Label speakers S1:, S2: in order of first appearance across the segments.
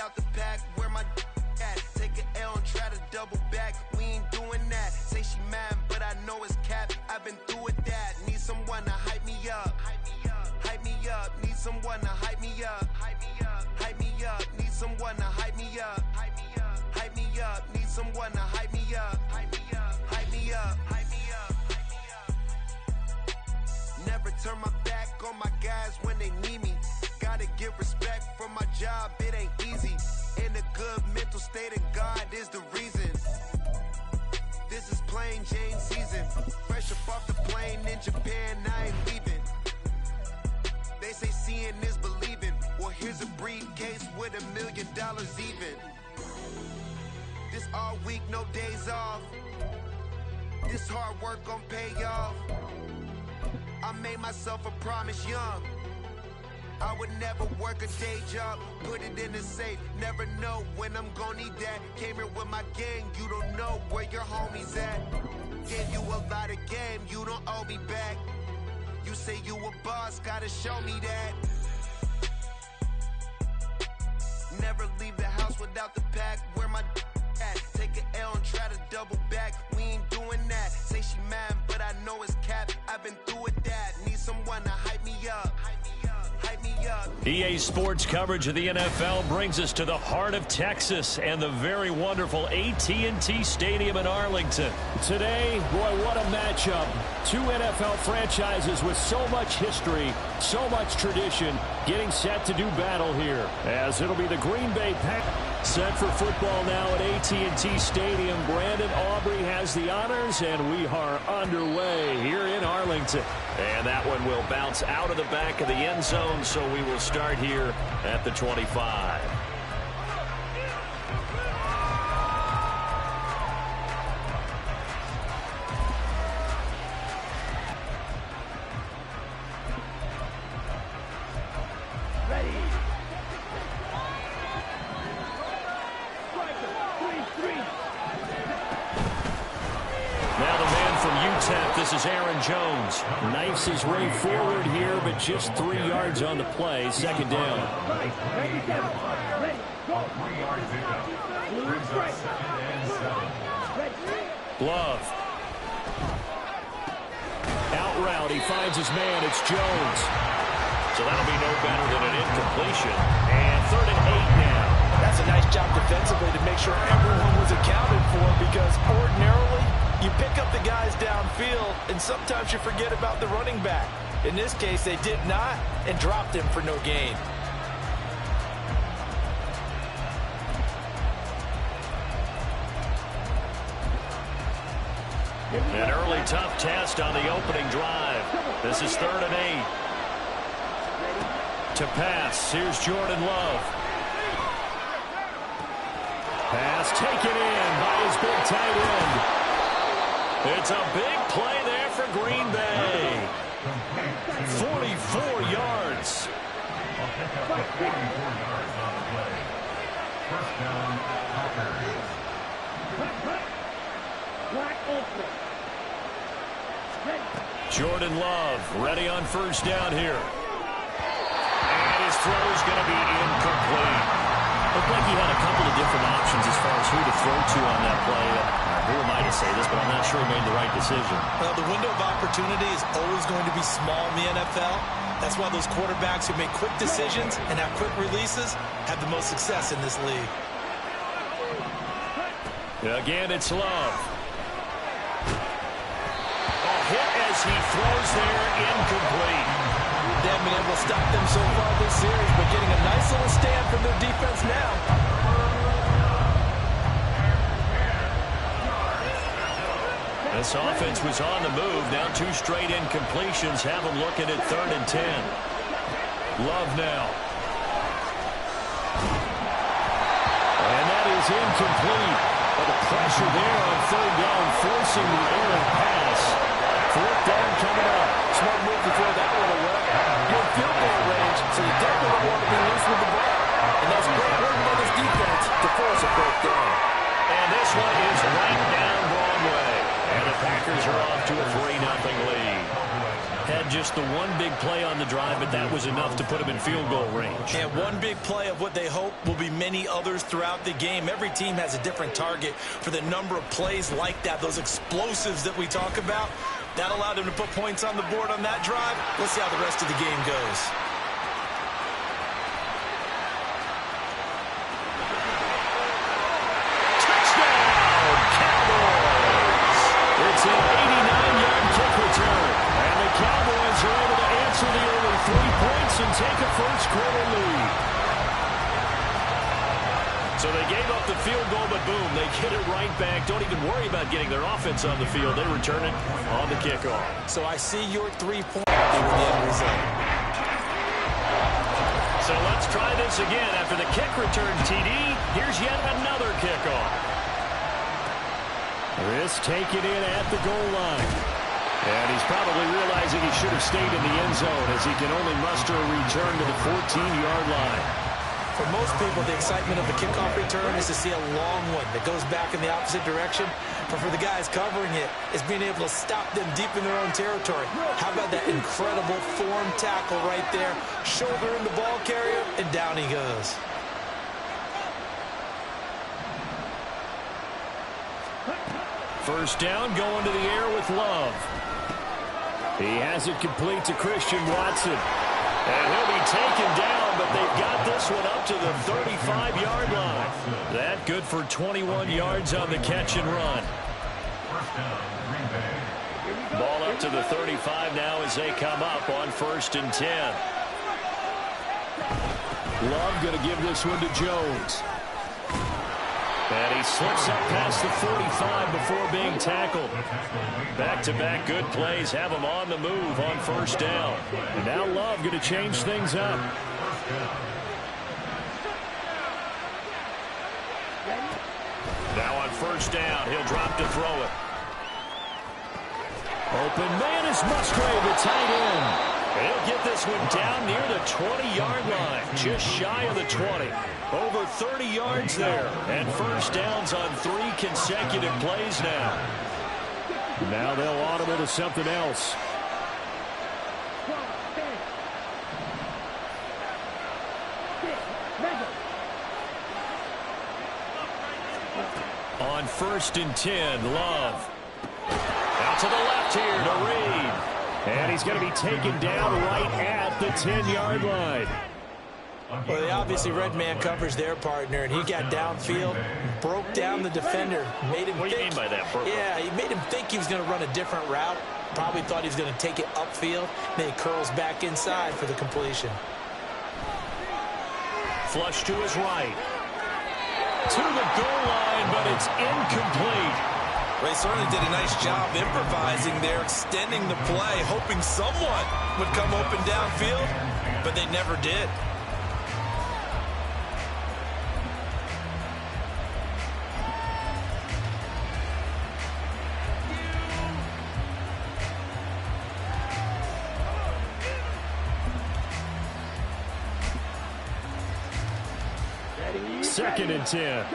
S1: without the pack, where my at? Take an L and try to double back, we ain't doing that. Say she mad, but I know it's cap, I've been through with that. Need someone to hype me up, hype me up, need someone to hype me up, hype me up, need someone to hype me up, hype me up, need someone to hype me up, hype me up, hype me up. Never turn my back on my guys when they need me. Gotta give respect for my job, it ain't easy. In a good mental state and God is the reason. This is plain Jane season. Fresh up off the plane in Japan, I ain't leaving. They say seeing is believing. Well, here's a briefcase with $1 million even. This all week, no days off. This hard work gon' pay off. I made myself a promise young. I would never work a day job, put it in the safe. Never know when I'm gon' need that. Came here with my gang, you don't know where your homies at. Gave you a lot of game, you don't owe me back. You say you a boss, gotta show me that. Never leave the house without the pack, where my at? Take an L and try to double back, we ain't doing that. Say she mad, but I know it's cap, I've been through with that. Need someone to hype me up, hype me up.
S2: EA Sports coverage of the NFL brings us to the heart of Texas and the very wonderful AT&T Stadium in Arlington.
S3: Today, boy, what a matchup. Two NFL franchises with so much history, so much tradition, getting set to do battle here. As it'll be the Green Bay Packers set for football now at AT&T Stadium. Brandon Aubrey has the honors, and we are underway here in Arlington.
S2: And that one will bounce out of the back of the end zone, so we will start here at the 25. This is Aaron Jones.
S3: Knifes his way forward here, but just 3 yards on the play. Second down.
S2: Love.
S3: Out route, he finds his man. It's Jones.
S2: So that'll be no better than an incompletion. And 3rd and 8 now.
S4: That's a nice job defensively to make sure everyone was accounted for, because ordinarily you pick up the guys downfield and sometimes you forget about the running back. In this case, they did not and dropped him for no gain.
S2: An early tough test on the opening drive. This is 3rd and 8. To pass, here's Jordan Love.
S3: Pass taken in by his big tight end.
S2: It's a big play there for Green Bay. 44 yards. Jordan Love ready on 1st down here. And his throw's going to be incomplete.
S3: Looked like he had a couple of different options as far as who to throw to on that play. Who am I to say this, but I'm not sure he made the right decision.
S4: Well, the window of opportunity is always going to be small in the NFL. That's why those quarterbacks who make quick decisions and have quick releases have the most success in this league.
S2: Again, it's Love. A hit as he throws there, incomplete.
S4: They haven't been able to stop them so far this series, but getting a nice little stand from their defense now.
S2: This offense was on the move. Now 2 straight incompletions have them looking at 3rd and 10. Love now.
S3: And that is incomplete. But the pressure there on 3rd down, forcing the errant pass. 4th down coming up.
S4: Smart move to throw that one away. You're in field goal range, so you definitely want to be loose with the ball. And that's great work by this defense to force a 4th down.
S2: And this one is right down Broadway. And the Packers are off to a 3-0 lead. Had just the one big play on the drive, but that was enough to put him in field goal range.
S4: And one big play of what they hope will be many others throughout the game. Every team has a different target for the number of plays like that, those explosives that we talk about. That allowed him to put points on the board on that drive. Let's see how the rest of the game goes.
S3: Touchdown, Cowboys! It's an 89-yard kick return. And the Cowboys are able to answer the early 3 points and take a first-quarter lead.
S2: So they gave up the field goal, but boom, they get it right back. Don't even worry about getting their offense on the field. They return it on the kickoff.
S4: So I see your 3-point end result.
S2: So let's try this again. After the kick return, TD, here's yet another kickoff.
S3: This taken in at the goal line. And he's probably realizing he should have stayed in the end zone as he can only muster a return to the 14-yard line.
S4: For most people, the excitement of the kickoff return is to see a long one that goes back in the opposite direction. But for the guys covering it, it's being able to stop them deep in their own territory. How about that incredible form tackle right there? Shoulder in the ball carrier, and down he goes.
S3: First down, going to the air with Love. He has it complete to Christian Watson.
S2: And he'll be taken down, but they've got this one up to the 35-yard line. That good for 21 yards on the catch and run. Ball up to the 35 now as they come up on 1st and 10.
S3: Love going to give this one to Jones.
S2: And he slips up past the 45 before being tackled. Back-to-back good plays have him on the move on 1st down.
S3: And now Love going to change things up.
S2: Now on 1st down, he'll drop to throw it.
S3: Open man is Musgrave, the tight end.
S2: He'll get this one down near the 20-yard line, just shy of the 20. Over 30 yards there, and 1st downs on 3 consecutive plays now.
S3: Now they'll audible to something else.
S2: On 1st and 10, Love. Out to the left here to Reed.
S3: And he's going to be taken down right at the 10-yard line.
S4: Well, they obviously read man coverage their partner, and he got downfield, broke down the defender, made him
S2: What do you
S4: think,
S2: mean by that, Burko?
S4: Yeah, he made him think he was going to run a different route. Probably thought he was going to take it upfield. Then he curls back inside for the completion.
S2: Flush to his right. To the goal line, but it's incomplete.
S4: They certainly did a nice job improvising there, extending the play, hoping someone would come open downfield, but they never did.
S3: Second and 10.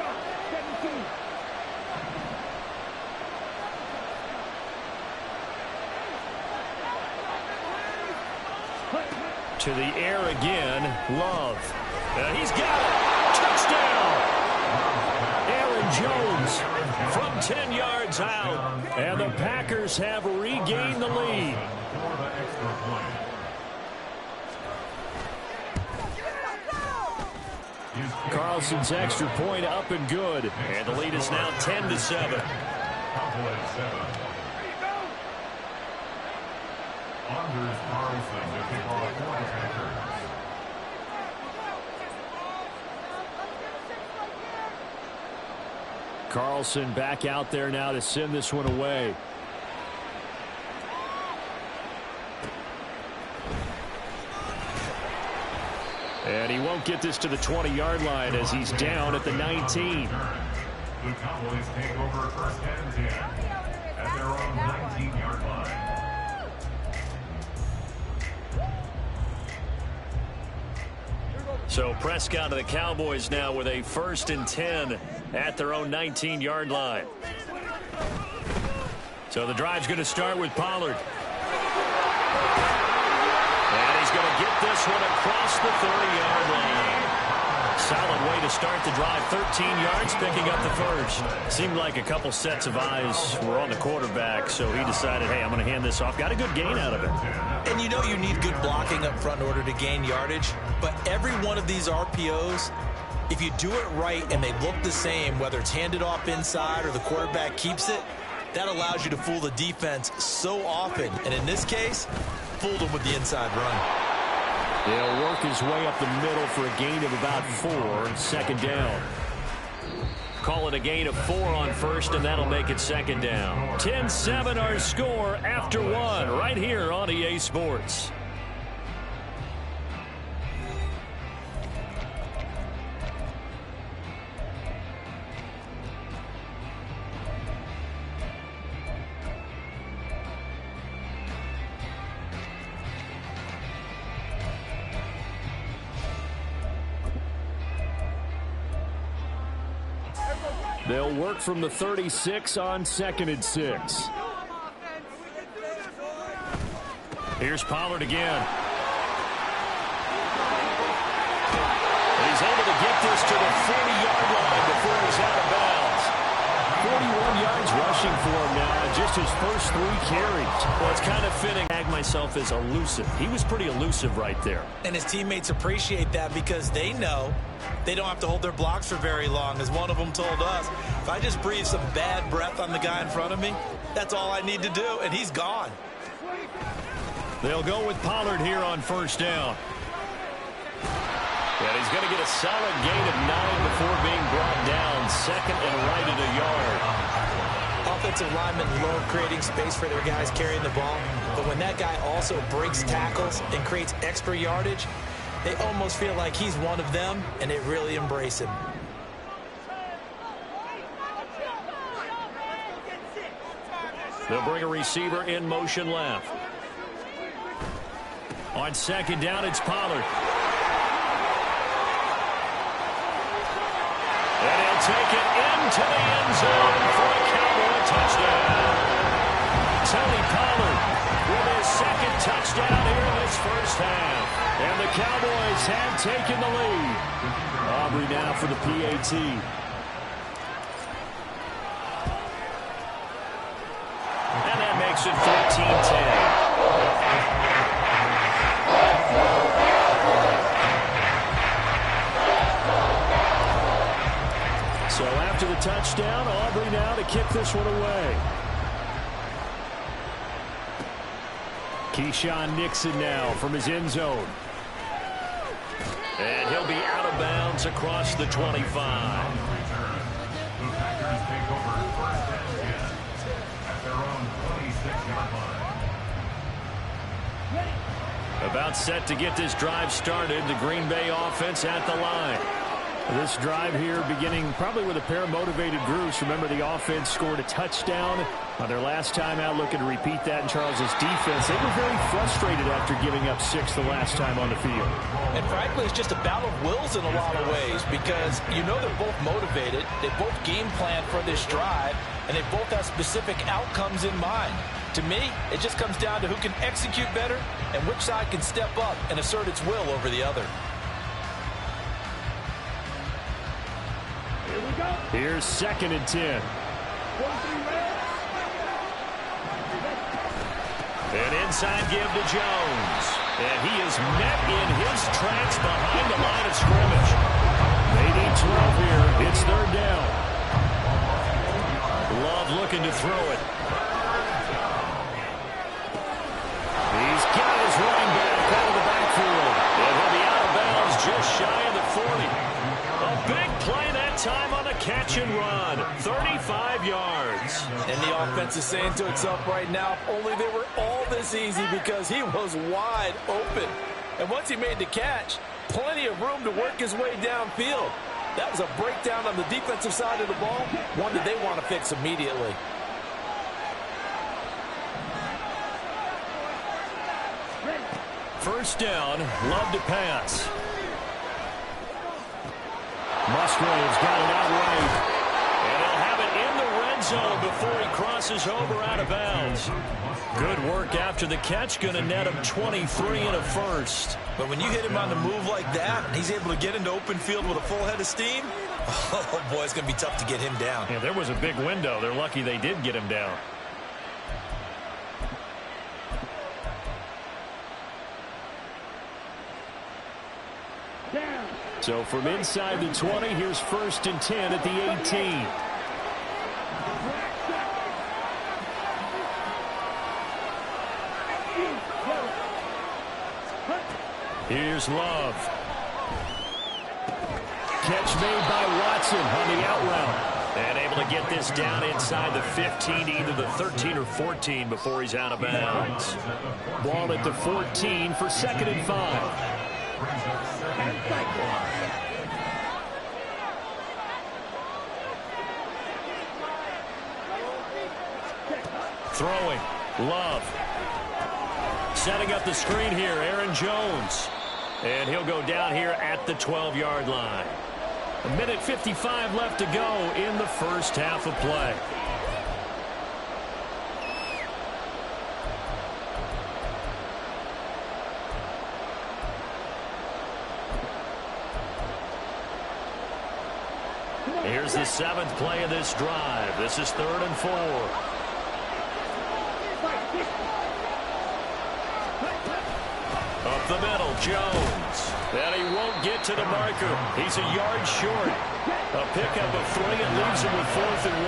S2: To the air again, Love. And he's got it. Touchdown!
S3: Aaron Jones
S2: From 10 yards out.
S3: and the Packers have regained the lead. Carlson's extra point up and good.
S2: And the lead is now 10-7.
S5: Anders Carlson to kick off for the Packers.
S3: Carlson back out there now to send this one away. And he won't get this to the 20-yard line as he's down at the 19.
S5: The Cowboys take over 1st and 10 at their own 19-yard line.
S2: So Prescott of the Cowboys now with a 1st and 10 at their own 19-yard line. So the drive's going to start with Pollard. And he's going to get this one across the 30-yard line. Solid way to start the drive. 13 yards, picking up the first. Seemed like a couple sets of eyes were on the quarterback, so he decided, hey, I'm going to hand this off. Got a good gain out of it.
S4: And you know you need good blocking up front in order to gain yardage, but every one of these RPOs, if you do it right and they look the same, whether it's handed off inside or the quarterback keeps it, that allows you to fool the defense so often. And in this case, fooled them with the inside run.
S3: He'll work his way up the middle for a gain of about 4, second down. Call it a gain of 4 on first, and that'll make it second down. 10-7 our score after 1 right here on EA Sports. They'll work from the 36 on 2nd and 6. Here's Pollard again. He's able to get this to the 40-yard line before he's out of bounds. 41 yards rushing for him now, just his first 3 carries. Well, it's kind of fitting. I tag myself as elusive. He was pretty elusive right there.
S4: And his teammates appreciate that because they know they don't have to hold their blocks for very long. As one of them told us, if I just breathe some bad breath on the guy in front of me, that's all I need to do, and he's gone.
S3: They'll go with Pollard here on first down.
S2: And he's going to get a solid gain of 9 before being brought down. Second and right at a yard.
S4: Offensive linemen love creating space for their guys carrying the ball, but when that guy also breaks tackles and creates extra yardage, they almost feel like he's one of them, and they really embrace him.
S2: They'll bring a receiver in motion left.
S3: On second down, it's Pollard.
S2: And he'll take it into the end zone for a Cowboy touchdown. Tony Pollard with his second touchdown here in this first half.
S3: And the Cowboys have taken the lead. Aubrey now for the PAT.
S2: And that makes it 14-10.
S3: So after the touchdown, Aubrey now to kick this one away. Keyshawn Nixon now from his end zone.
S2: And he'll be out of bounds across the 25.
S5: The Packers take over first and 10 at their own 26-yard line.
S2: About set to get this drive started. The Green Bay offense at the line.
S3: This drive here beginning probably with a pair of motivated groups. Remember, the offense scored a touchdown on their last time out, looking to repeat that in Charles's defense. They were very frustrated after giving up 6 the last time on the field.
S4: And frankly, it's just a battle of wills in a lot of ways because you know they're both motivated. They both game plan for this drive, and they both have specific outcomes in mind. To me, it just comes down to who can execute better and which side can step up and assert its will over the other.
S3: Here's 2nd and 10.
S2: An inside give to Jones. And he is met in his tracks behind the line of scrimmage.
S3: They need 12 here. It's 3rd down.
S2: Love looking to throw it.
S3: He's got his running back out of the backfield.
S2: And he'll be out of bounds just shy of the 40. A big play that time on the catch and run. 35 yards.
S4: And the offense is saying to itself right now, if only they were all this easy because he was wide open. And once he made the catch, plenty of room to work his way downfield. That was a breakdown on the defensive side of the ball, one that they want to fix immediately.
S2: First down, Love to pass.
S3: Musgrave's got it outright.
S2: And he'll
S3: they'll have it in the red zone before he crosses over out of bounds. Good work after the catch. Going to net him 23 and a first.
S4: But when you hit him on the move like that, and he's able to get into open field with a full head of steam, oh, boy, it's going to be tough to get him down.
S3: Yeah, there was a big window. They're lucky they did get him down. So from inside the 20, here's 1st and 10 at the 18. Here's Love. Catch made by Watson on the out route. And able to get this down inside the 15, either the 13 or 14 before he's out of bounds. Ball at the 14 for 2nd and 5. Throwing. Love. Setting up the screen here, Aaron Jones. And he'll go down here at the 12-yard line. 1:55 left to go in the first half of play. Here's the 7th play of this drive. This is 3rd and 4. Up the middle, Jones. And he won't get to the marker. He's a yard short. A pickup of 3 and leaves him with 4th and 1.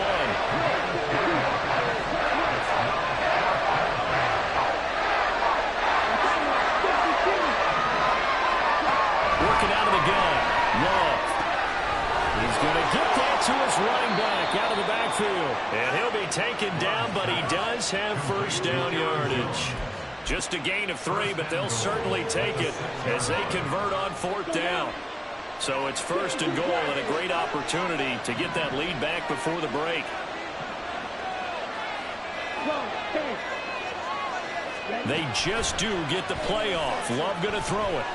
S3: Working out of the gun. Love. He's going to get that to his running back out of the backfield. And he'll be taken down, but he does have first down yardage. Just a gain of 3, but they'll certainly take it as they convert on 4th down. So it's 1st and goal and a great opportunity to get that lead back before the break. They just do get the play off. Love going to throw it.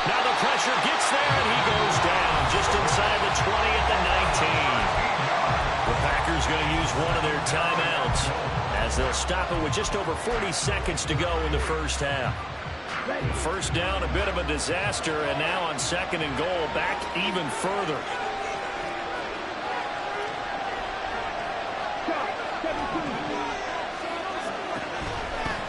S3: Now the pressure gets there, and he goes down just inside the 20 at the 19. The Packers going to use one of their timeouts as they'll stop it with just over 40 seconds to go in the first half. First down, a bit of a disaster, and now on 2nd and goal, back even further.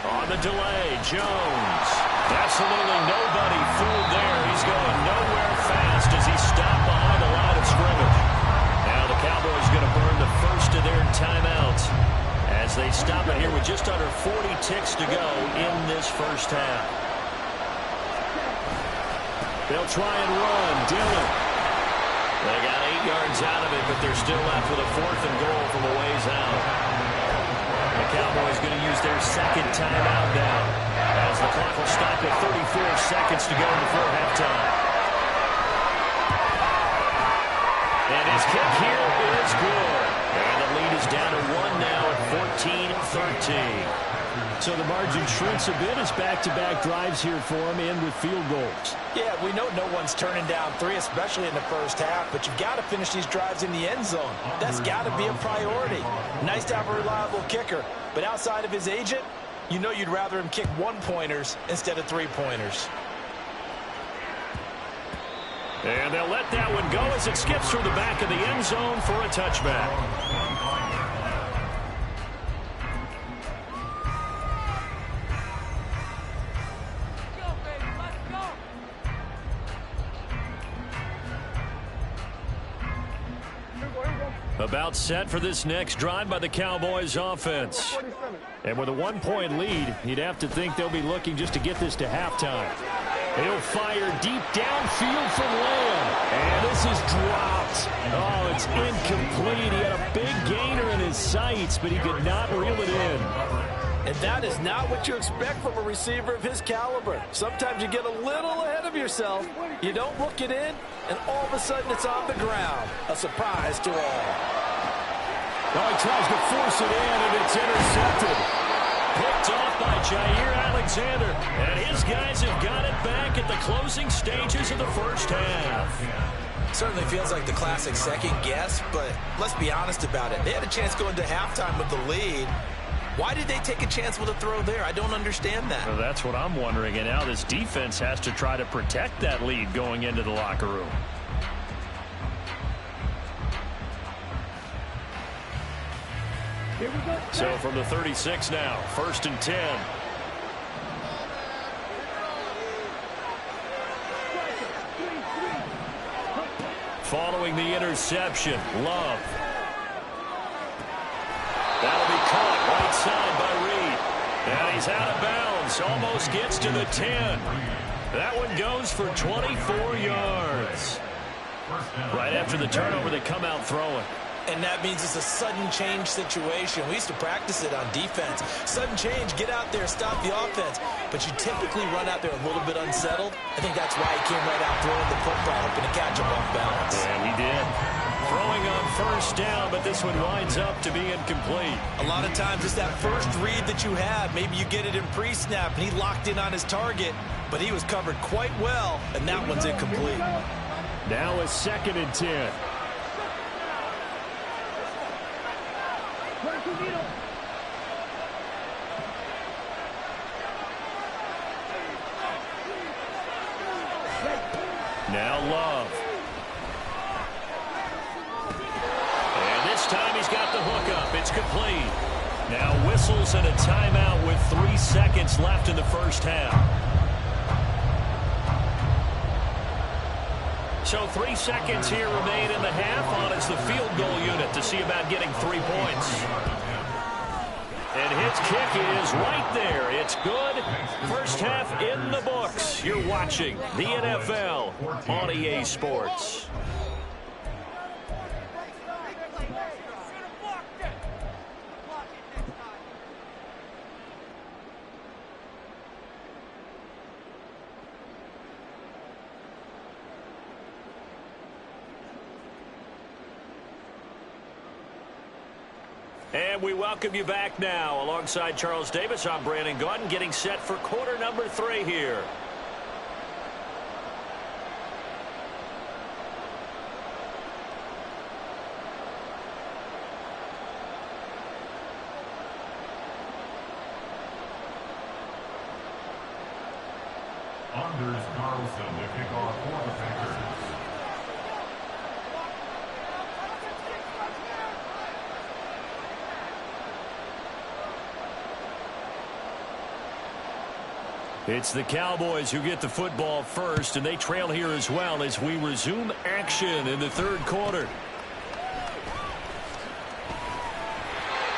S3: On the delay, Jones. Absolutely nobody fooled there. He's going nowhere fast as he's stopped behind the line of scrimmage. Now the Cowboys going to burn the first of their timeouts as they stop it here with just under 40 ticks to go in this first half. They'll try and run. Dillon. They got 8 yards out of it, but they're still left with a 4th and goal from a ways out. The Cowboys going to use their 2nd timeout now as the clock will stop at 34 seconds to go before halftime. And his kick here is good. And the lead is down to 1 now at 14-13. So the margin shrinks a bit as back-to-back drives here for him and with field goals.
S4: Yeah, we know no one's turning down 3, especially in the first half, but you've got to finish these drives in the end zone. That's got to be a priority. Nice to have a reliable kicker, but outside of his agent, you know you'd rather him kick 1-pointers instead of 3-pointers.
S3: And they'll let that one go as it skips through the back of the end zone for a touchback. About set for this next drive by the Cowboys offense. And with a 1-point lead, you'd have to think they'll be looking just to get this to halftime. He'll fire deep downfield from Lamb. And this is dropped. Oh, it's incomplete. He had a big gainer in his sights, but he could not reel it in.
S4: And that is not what you expect from a receiver of his caliber. Sometimes you get a little ahead of yourself. You don't look it in, and all of a sudden it's on the ground. A surprise to all.
S3: Well, he tries to force it in, and it's intercepted. Picked off by Jair Alexander. And his guys have got it back at the closing stages of the first half.
S4: Certainly feels like the classic second guess, but let's be honest about it. They had a chance going to halftime with the lead. Why did they take a chance with a throw there? I don't understand that.
S3: Well, that's what I'm wondering, and now this defense has to try to protect that lead going into the locker room. So from the 36 now, 1st and 10. Following the interception, Love. That'll be caught right side by Reed. And he's out of bounds. Almost gets to the 10. That one goes for 24 yards. Right after the turnover, they come out throwing.
S4: And that means it's a sudden change situation. We used to practice it on defense. Sudden change, get out there, stop the offense. But you typically run out there a little bit unsettled. I think that's why he came right out throwing the football, hoping to catch him off balance.
S3: Yeah, he did. Throwing on 1st down, but this one winds up to be incomplete.
S4: A lot of times it's that first read that you have. Maybe you get it in pre-snap, and he locked in on his target, but he was covered quite well, and that one's incomplete.
S3: Now a 2nd and 10. Now Love. And this time he's got the hook up. It's complete. Now whistles and a timeout with 3 seconds left in the first half. So 3 seconds here remain in the half on as the field goal unit to see about getting 3 points. And his kick is right there. It's good. First half in the books. You're watching the NFL on EA Sports. And we welcome you back now. Alongside Charles Davis, I'm Brandon Gaudin, getting set for quarter number 3 here.
S5: Anders Carlson to kick off for the Packers.
S3: It's the Cowboys who get the football first, and they trail here as well as we resume action in the 3rd quarter.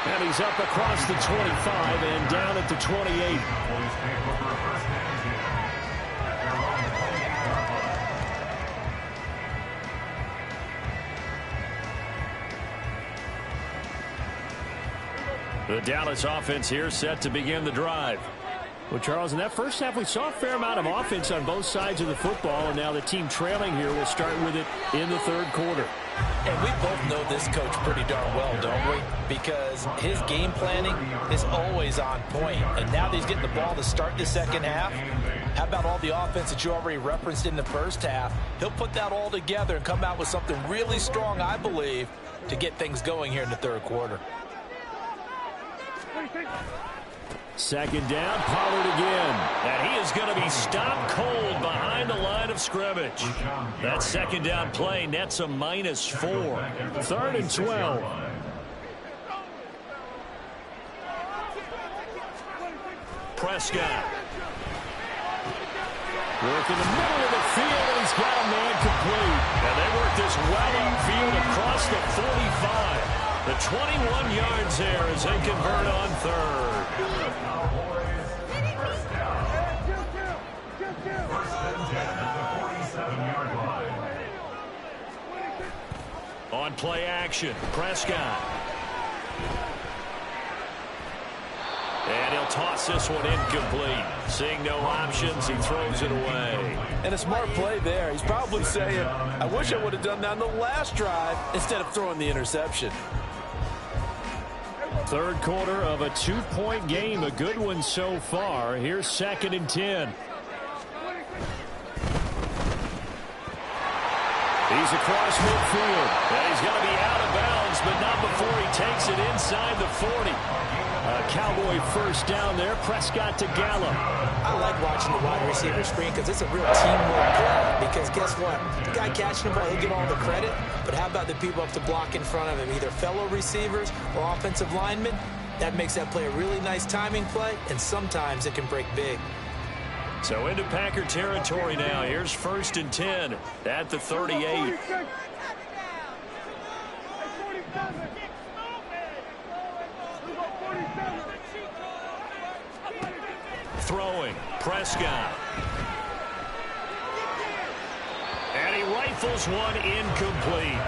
S3: And he's up across the 25 and down at the 28. The Dallas offense here set to begin the drive. Well, Charles, in that first half, we saw a fair amount of offense on both sides of the football, and now the team trailing here will start with it in the 3rd quarter.
S4: And we both know this coach pretty darn well, don't we? Because his game planning is always on point. And now that he's getting the ball to start the second half, how about all the offense that you already referenced in the first half? He'll put that all together and come out with something really strong, I believe, to get things going here in the 3rd quarter.
S3: 2nd down, Pollard again. And he is going to be stopped cold behind the line of scrimmage. That 2nd down play nets a -4. 3rd and 12. Prescott. Work in the middle of the field, and he's got a man complete. And they work this well upfield across the 45. The 21 yards there as they convert on 3rd. On play action, Prescott. And he'll toss this one incomplete. Seeing no options, he throws it away.
S4: And a smart play there. He's probably saying, I wish I would have done that on the last drive instead of throwing the interception.
S3: 3rd quarter of a 2-point game. A good one so far. Here's 2nd and 10. He's He's across midfield.
S2: And he's going to be out of bounds, but not before he takes it inside the 40.
S3: Cowboy first down there. Prescott to Gallup.
S4: I like watching the wide receiver screen because it's a real teamwork play. Because guess what? The guy catching the ball, he'll get all the credit. But how about the people up to block in front of him, either fellow receivers or offensive linemen? That makes that play a really nice timing play, and sometimes it can break big.
S2: So into Packer territory now. Here's 1st and 10 at the 38. Throwing, Prescott. And he rifles one incomplete.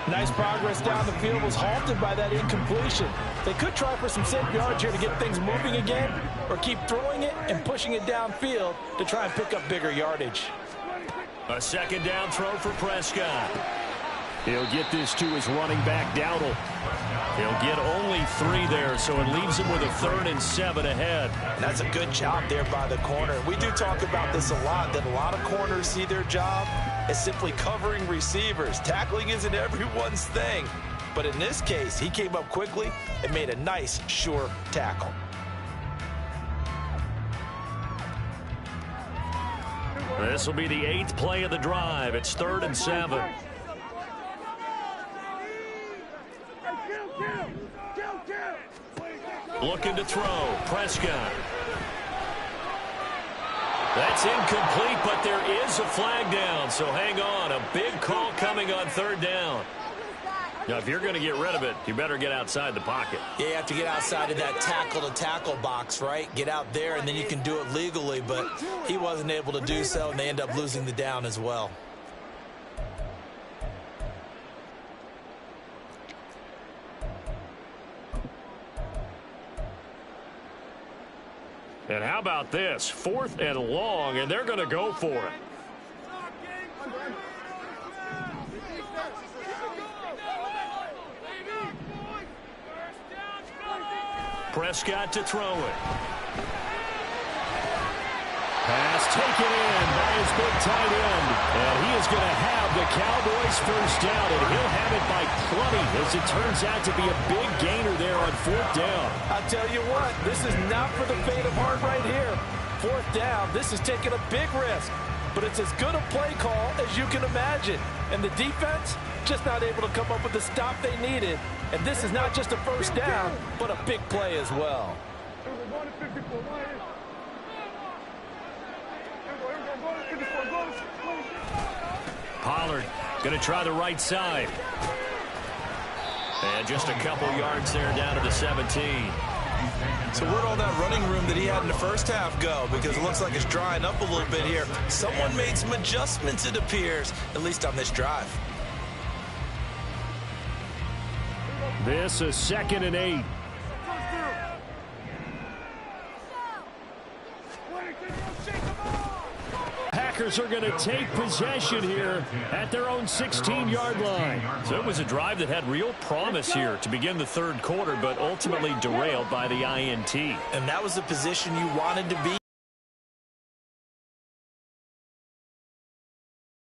S4: Nice progress down the field, was halted by that incompletion. They could try for some safe yards here to get things moving again, or keep throwing it and pushing it downfield to try and pick up bigger yardage.
S2: A 2nd down throw for Prescott.
S3: He'll get this to his running back, Dowdle.
S2: He'll get only 3 there, so it leaves him with a 3rd and 7 ahead.
S4: And that's a good job there by the corner. We do talk about this a lot, that a lot of corners see their job as simply covering receivers. Tackling isn't everyone's thing. But in this case, he came up quickly and made a nice, sure tackle.
S2: This will be the 8th play of the drive. It's 3rd and 7. Looking to throw. Prescott. That's incomplete, but there is a flag down, so hang on. A big call coming on 3rd down. Now, if you're going to get rid of it, you better get outside the pocket.
S4: Yeah, you have to get outside of that tackle-to-tackle box, right? Get out there, and then you can do it legally, but he wasn't able to do so, and they end up losing the down as well.
S2: And how about this? 4th and long, and they're going to go for it. Prescott to throw it.
S3: Pass taken in by his big tight end. And he is going to have the Cowboys first down, and he'll have it by plenty, as it turns out to be a big gainer there on 4th down.
S4: I tell you what, this is not for the faint of heart right here. 4th down, this is taking a big risk. But it's as good a play call as you can imagine. And the defense, just not able to come up with the stop they needed. And this is not just a first down, but a big play as well.
S2: Pollard going to try the right side. And just a couple yards there down to the 17.
S4: So where'd all that running room that he had in the first half go? Because it looks like it's drying up a little bit here. Someone made some adjustments, it appears, at least on this drive.
S3: This is 2nd and 8. Packers are going to take possession here at their own 16-yard line.
S2: So it was a drive that had real promise here to begin the 3rd quarter, but ultimately derailed by the INT.
S4: And that was the position you wanted to be.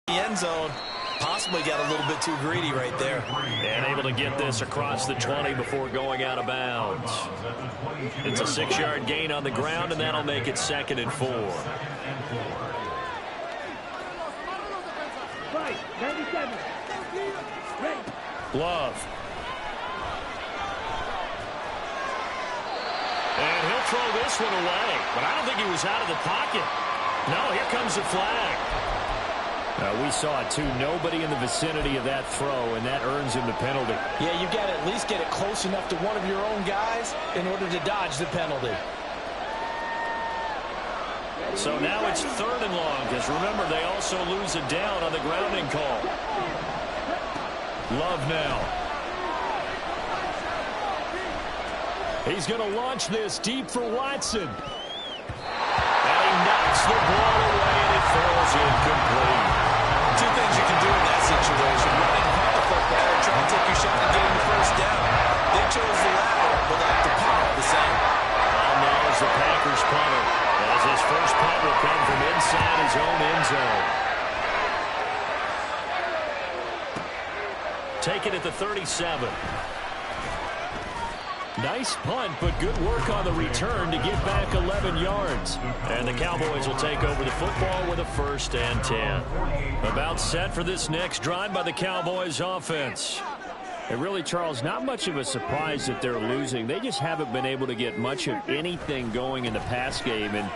S4: The end zone. Possibly got a little bit too greedy right there.
S2: And able to get this across the 20 before going out of bounds. It's a 6-yard gain on the ground, and that'll make it 2nd and 4. Love. And he'll throw this one away, but I don't think he was out of the pocket. No, here comes the flag.
S3: We saw it too. Nobody in the vicinity of that throw, and that earns him the penalty.
S4: Yeah, you've got to at least get it close enough to one of your own guys in order to dodge the penalty.
S2: So now it's 3rd and long, because remember, they also lose a down on the grounding call. Love now.
S3: He's going to launch this deep for Watson.
S2: And he knocks the ball away, and it falls incomplete.
S4: Two things you can do in that situation. Run and punt the football or try to take your shot at getting the first down. They chose the latter, but like the punt all the same.
S2: And now is the Packers punter, as his first punt will come from inside his own end zone. take it at the 37.
S3: Nice punt, but good work on the return to get back 11 yards.
S2: And the Cowboys will take over the football with a 1st and 10. About set for this next drive by the Cowboys offense.
S3: And really, Charles, not much of a surprise that they're losing. They just haven't been able to get much of anything going in the pass game. And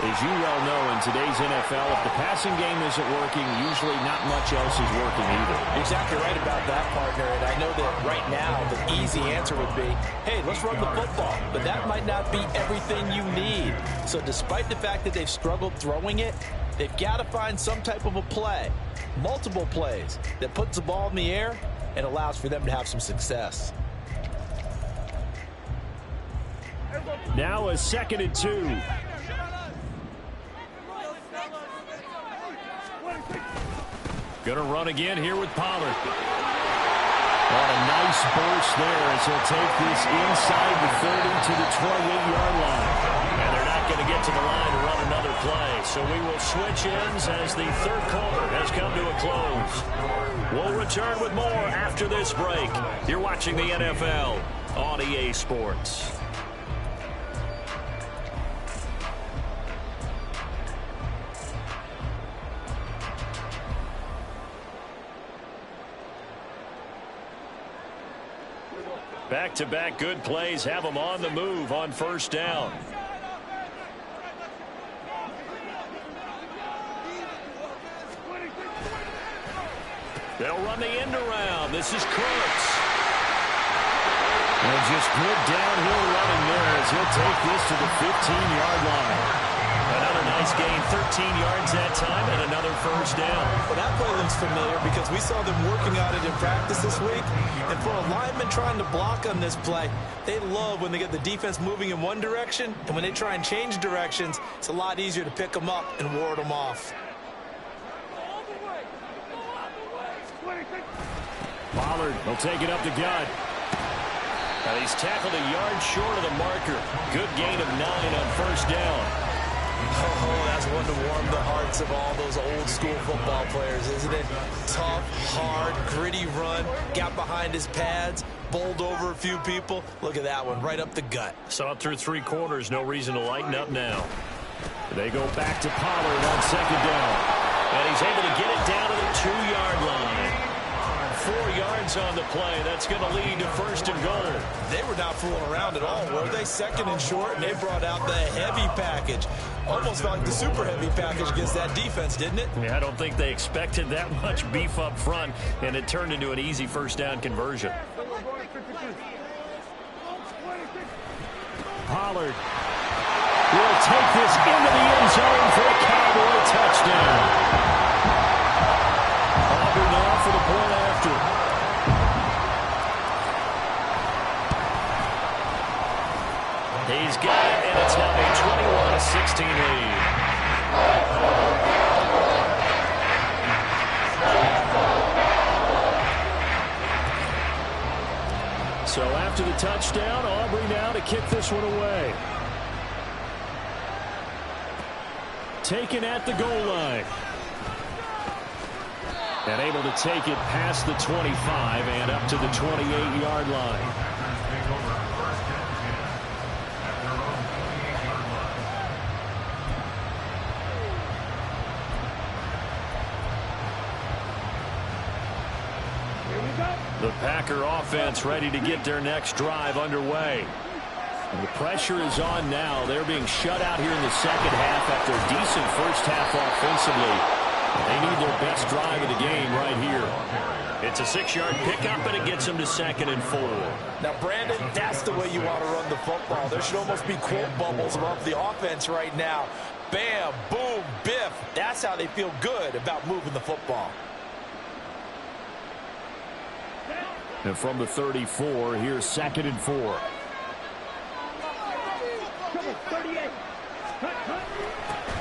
S3: as you well know, in today's NFL, if the passing game isn't working, usually not much else is working either.
S4: You're exactly right about that, partner. And I know that right now the easy answer would be, hey, let's run the football. But that might not be everything you need. So despite the fact that they've struggled throwing it, they've got to find some type of a play, multiple plays, that puts the ball in the air and allows for them to have some success.
S3: Now a 2nd and 2.
S2: Going to run again here with Pollard.
S3: On a nice burst there as he'll take this inside the 30 to the 28-yard line.
S2: And they're not going to get to the line to run another play. So we will switch ends as the 3rd quarter has come to a close. We'll return with more after this break. You're watching the NFL on EA Sports. Back-to-back good plays have them on the move on 1st down. They'll run the end around. This is Kurtz.
S3: And just good downhill running there as he'll take this to the 15-yard line.
S2: Another nice gain, 13 yards that time, and another 1st down.
S4: Well, that play looks familiar because we saw them working on it in practice this week. And for a lineman trying to block on this play, they love when they get the defense moving in one direction. And when they try and change directions, it's a lot easier to pick them up and ward them off.
S3: Pollard will take it up the gut.
S2: And he's tackled a yard short of the marker. Good gain of 9 on 1st down.
S4: Oh, that's one to warm the hearts of all those old school football players, isn't it? Tough, hard, gritty run, got behind his pads, bowled over a few people. Look at that one, right up the gut.
S2: Saw it through 3 quarters, no reason to lighten up now.
S3: They go back to Pollard on 2nd down.
S2: And he's able to get it down to the 2-yard line. 4 yards on the play. That's going to lead to 1st and goal.
S4: They were not fooling around at all, were they? 2nd and short, and they brought out the heavy package. Almost felt like the super heavy package against that defense, didn't it?
S2: Yeah, I don't think they expected that much beef up front, and it turned into an easy 1st down conversion.
S3: Pollard will take this into the end zone for a Cowboy touchdown. Auburn now for the point after.
S2: He's got it, and it's now a 21-16 lead.
S3: So after the touchdown, Aubrey now to kick this one away. Taken at the goal line. And able to take it past the 25 and up to the 28-yard line.
S2: The Packer offense ready to get their next drive underway.
S3: And the pressure is on now. They're being shut out here in the 2nd half after a decent 1st half offensively. They need their best drive of the game right here.
S2: It's a 6-yard pickup, and it gets them to 2nd and 4.
S4: Now, Brandon, that's the way you want to run the football. There should almost be quote bubbles above the offense right now. Bam, boom, biff. That's how they feel good about moving the football.
S3: And from the 34, here's 2nd and 4.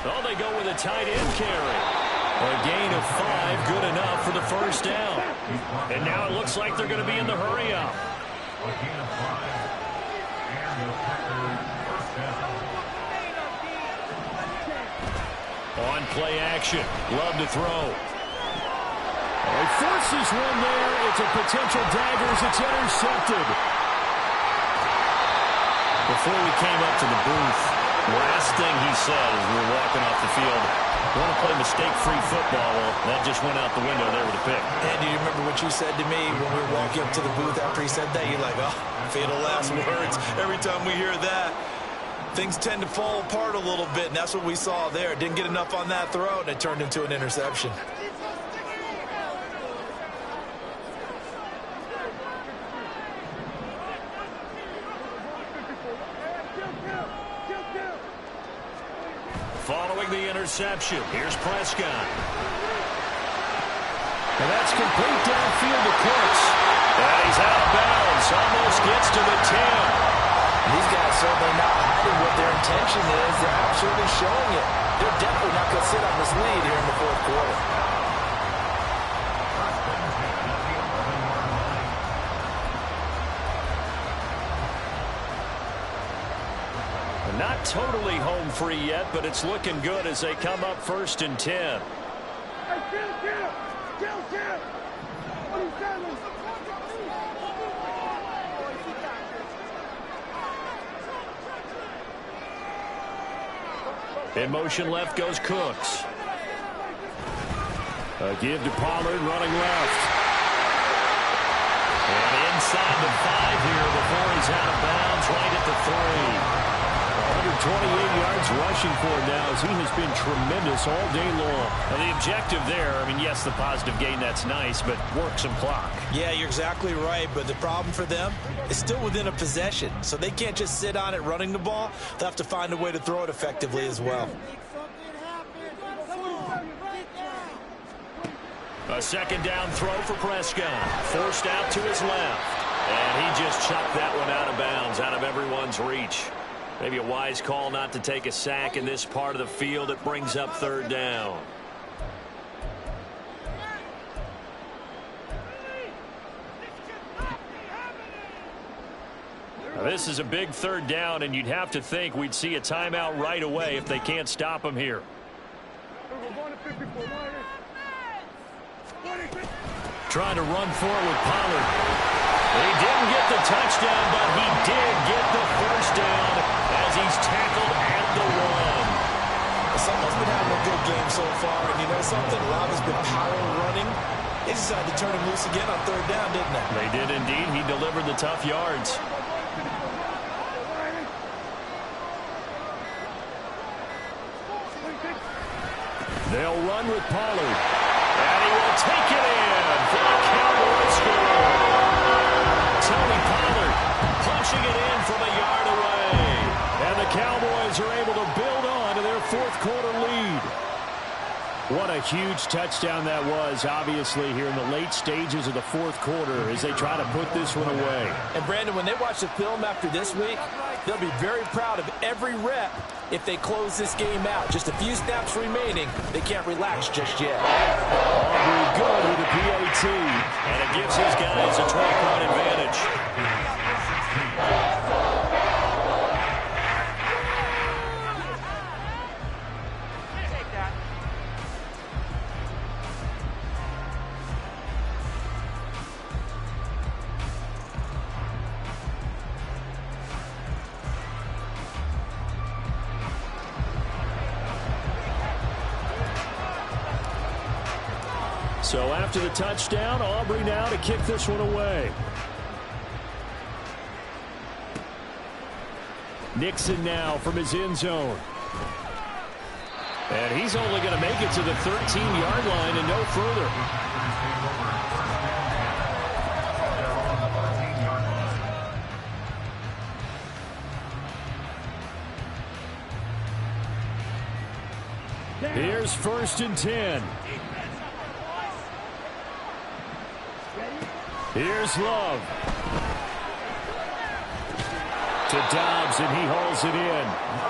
S2: Oh, they go with a tight end carry. A gain of 5, good enough for the 1st down. And now it looks like they're going to be in the hurry-up.
S5: A gain of 5, and the Packers 1st down.
S2: On play action, Love to throw.
S3: He forces one there. It's a potential dagger as it's intercepted.
S2: Before we came up to the booth, last thing he said as we were walking off the field, want to play mistake-free football. Well, that just went out the window there with a pick.
S4: And do you remember what you said to me when we were walking up to the booth after he said that? You're like, oh, fatal last words. Every time we hear that, things tend to fall apart a little bit, and that's what we saw there. Didn't get enough on that throw, and it turned into an interception.
S2: Following the interception, here's Prescott.
S3: And that's complete downfield to Cooks.
S2: And he's out of bounds. Almost gets to the 10.
S4: These guys certainly not hiding what their intention is. They're absolutely showing it. They're definitely not going to sit on this lead here in the fourth quarter.
S3: Not totally home free yet, but it's looking good as they come up 1st and 10. In motion left goes Cooks. A give to Pollard running left.
S2: And inside the 5 here before he's out of bounds right at the 3.
S3: 128 yards rushing for him now as he has been tremendous all day long.
S2: Now the objective there, I mean, yes, the positive gain, that's nice, but work some clock.
S4: Yeah, you're exactly right, but the problem for them is still within a possession, so they can't just sit on it running the ball. They'll have to find a way to throw it effectively as well.
S2: A second down throw for Prescott. Forced out to his left. And he just chucked that one out of bounds, out of everyone's reach. Maybe a wise call not to take a sack in this part of the field. It brings up 3rd down.
S3: Now, this is a big 3rd down, and you'd have to think we'd see a timeout right away if they can't stop him here. Trying to run forward with Pollard. He didn't get the touchdown, but he did get the 1st down as he's tackled at the 1.
S4: Someone's been having a good game so far, and you know something? A lot has been power running. They decided to turn him loose again on 3rd down, didn't they?
S3: They did indeed. He delivered the tough yards. They'll run with Pollard. And he will take it in for the Cowboys score. Tony Pollard punching it in from a yard away. And the Cowboys are able to build on to their 4th quarter lead. What a huge touchdown that was, obviously, here in the late stages of the 4th quarter as they try to put this one away.
S4: And, Brandon, when they watch the film after this week, they'll be very proud of every rep if they close this game out. Just a few snaps remaining. They can't relax just yet.
S3: Aubrey good with the PAT.
S2: And it gives his guys a 12-point advantage.
S3: So after the touchdown, Aubrey now to kick this one away. Nixon now from his end zone. And he's only going to make it to the 13-yard line and no further. Here's 1st and 10. Here's Love. To Dobbs, and he hauls it in.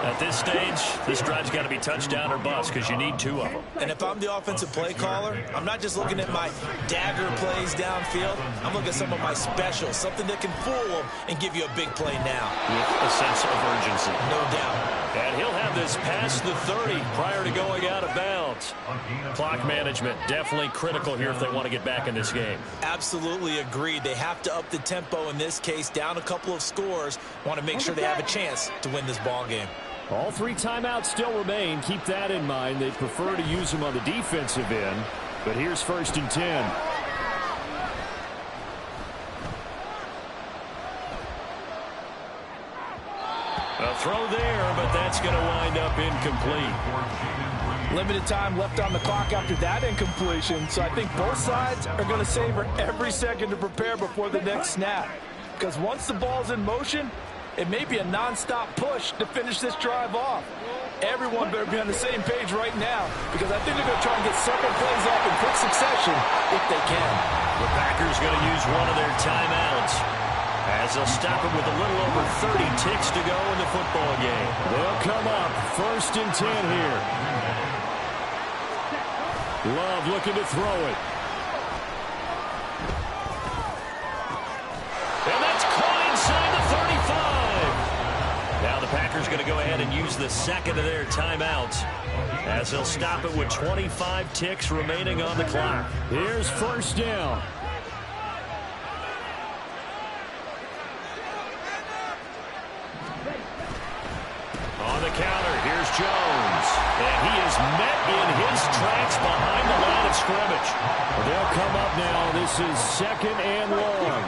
S2: At this stage, this drive's got to be touchdown or bust because you need 2 of them.
S4: And if I'm the offensive play caller, I'm not just looking at my dagger plays downfield. I'm looking at some of my specials, something that can fool them and give you a big play now.
S2: With a sense of urgency.
S4: No doubt.
S2: And he'll have this past the 30 prior to going out of bounds. timeout. Clock management definitely critical here if they want to get back in this game.
S4: Absolutely agreed. They have to up the tempo in this case, down a couple of scores. Want to make sure they have a chance to win this ball game.
S3: All 3 timeouts still remain. Keep that in mind. They prefer to use them on the defensive end. But here's 1st and 10.
S2: A throw there, but that's going to wind up incomplete.
S4: Limited time left on the clock after that incompletion, so I think both sides are going to savor every second to prepare before the next snap. Because once the ball's in motion, it may be a non-stop push to finish this drive off. Everyone better be on the same page right now, because I think they're going to try and get several plays off in quick succession if they can.
S2: The Packers going to use one of their timeouts, as they'll stop it with a little over 30 ticks to go in the football game.
S3: They'll come up 1st and 10 here. Love looking to throw it.
S2: And that's caught inside the 35. Now the Packers going to go ahead and use the second of their timeouts, as they'll stop it with 25 ticks remaining on the clock.
S3: Here's 1st down.
S2: On the counter, here's Jones. And he is met in his tracks behind the line of scrimmage.
S3: They'll come up now. This is 2nd and long.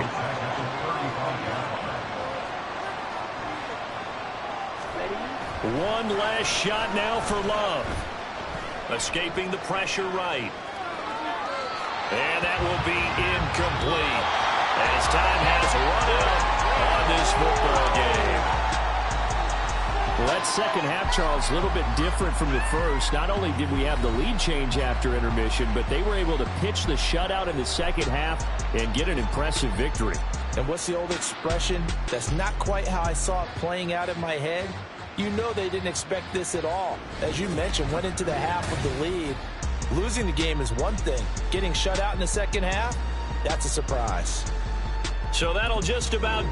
S2: One last shot now for Love. Escaping the pressure right. And that will be incomplete, as time has run out on this football game.
S3: Well, that second half, Charles, a little bit different from the first. Not only did we have the lead change after intermission, but they were able to pitch the shutout in the second half and get an impressive victory.
S4: And what's the old expression? That's not quite how I saw it playing out in my head. You know they didn't expect this at all. As you mentioned, went into the half of the lead. Losing the game is one thing. Getting shut out in the second half, that's a surprise.
S2: So that'll just about